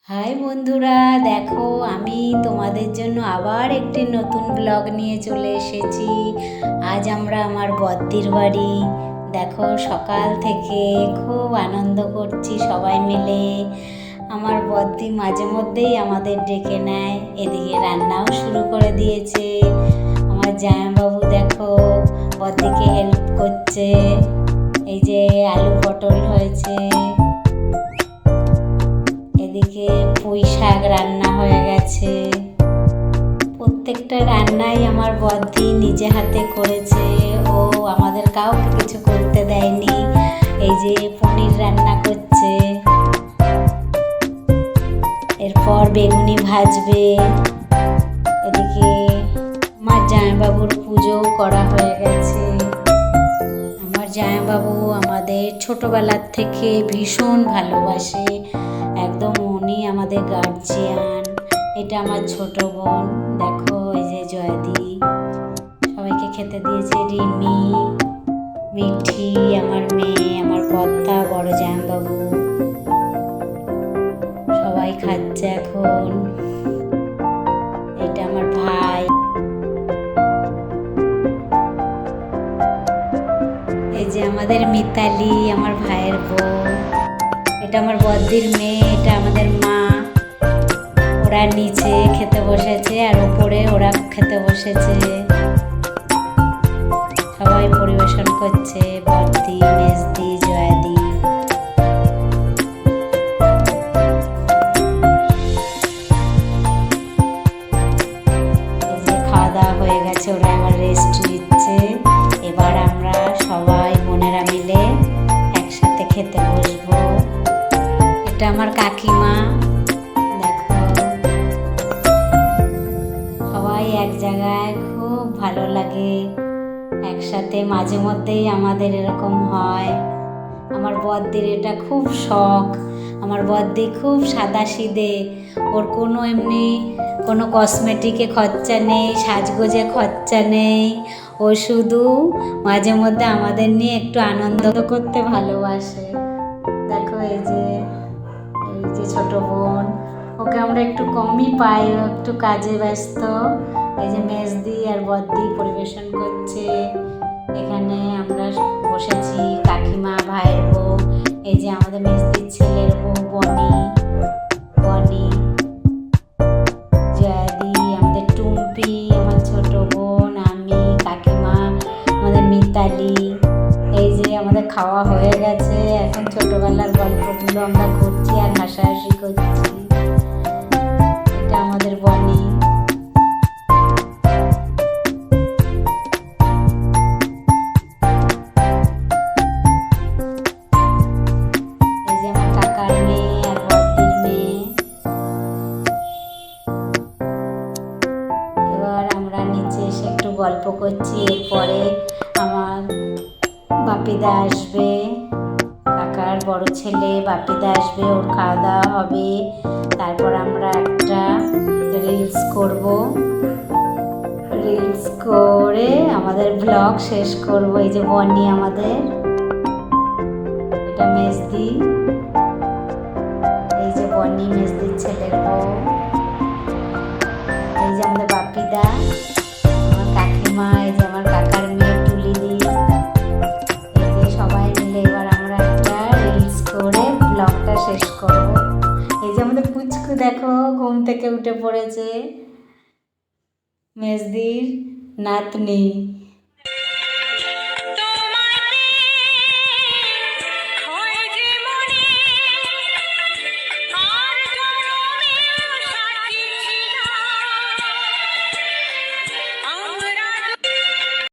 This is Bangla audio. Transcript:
হাই বন্ধুরা, দেখো আমি তোমাদের জন্য আবার একটি নতুন ব্লগ নিয়ে চলে এসেছি। আজ আমরা আমার বদ্দির বাড়ি। দেখো সকাল থেকে খুব আনন্দ করছি সবাই মিলে। আমার বদ্দি মাঝে মধ্যেই আমাদের ডেকে নেয়, এদিকে রান্নাও শুরু করে দিয়েছে। আমার জামাইবাবু দেখো বদ্দিকে হেল্প করছে। এই যে আলু পটল হয়েছে, এদিকে পুঁই শাক রান্না হয়ে গেছে। প্রত্যেকটা রান্নাই আমার বদ্দি নিজে হাতে করেছে, ও আমাদের কাউকে কিছু করতে দেয়নি। এই যে পনির রান্না করছে, এরপর বেগুনি ভাজবে। এদিকে আমার জামাইবাবুর পুজোও করা হয়ে গেছে। আমার জামাইবাবু আমাদের ছোটবেলার থেকে ভীষণ ভালোবাসে, একদম উনি আমাদের গার্জিয়ান। এটা আমার ছোট বোন, দেখো এই যে জয়দি। সবাইকে খেতে দিয়েছে রিমি, মিঠি, আমার মেয়ে, আমার কর্তা, বড় জামাইবাবু, সবাই খাচ্ছে এখন। এটা আমার ভাই, এই যে আমাদের মিতালি, আমার ভাইয়ের বউ। এটা আমার বদ্দির মেয়ে, এটা আমাদের মা। ওরা নিচে খেতে বসেছে আর ওপরে ওরা খেতে বসেছে। সবাই পরিবেশন করছে, বদ্দি, মেজদি, জয়াদি। এই যে খাওয়া দাওয়া হয়ে গেছে, ওরা এবার রেস্ট নিচ্ছে। এবার আমরা সবাই বোনেরা মিলে একসাথে খেতে বসবো। এটা আমার কাকিমা, দেখো সবাই এক জায়গায়, খুব ভালো লাগে একসাথে। মাঝে মধ্যেই আমাদের এরকম হয়। আমার বদ্দির এটা খুব শখ। আমার বদ্দি খুব সাদাসিধে, ওর কোনো এমনি কোনো কসমেটিকে খরচা নেই, সাজগোজে খরচা নেই। ও শুধু মাঝে মধ্যে আমাদের নিয়ে একটু আনন্দ করতে ভালোবাসে। দেখো এই যে ছোট বোন, ওকে আমরা একটু কমই পাই, ও একটু কাজে ব্যস্ত। এই যে মেজদি আর বদ্দি পরিবেশন করছে। এখানে আমরা বসেছি, কাকিমা, ভাইয়ের বউ, এই যে আমাদের মেজদির ছেলের বউ বনি, জয়াদি, আমাদের টুম্পি, আমার ছোট বোন, আমি, কাকিমা, আমাদের মিতালি। এই যে আমাদের খাওয়া হয়ে গেছে, এখন ছোটবেলার গল্পগুলো আমরা করছি আর হাসাহাসি করছি। এটা আমাদের বনি। এই যে আমার কাকার মেয়ে আর বদ্দির মেয়ে। এবার আমরা নিচে এসে একটু গল্প করছি। এরপরে আমার বাপিদা আসবে, কাকার বড় ছেলে বাপিদা আসবে, ওর খাওয়া দাওয়া হবে। তারপর আমরা একটা রিলস করব, রিলস করে আমাদের ব্লগ শেষ করব। এই যে বনি আমাদের, এটা মেজদি, এই যে বনি মেজদির ছেলের বউ। এই যে আমাদের বাপিদা, আমার কাকিমা, এই যে আমার কাকার মেয়ে টুলিদি। এই যে সবাই মিলে এবার আমরা একটা রিলস করে ব্লগটা শেষ করব। এই যে আমাদের পুচকু দেখো ঘুম থেকে উঠে পড়েছে, মেজদির নাতনি।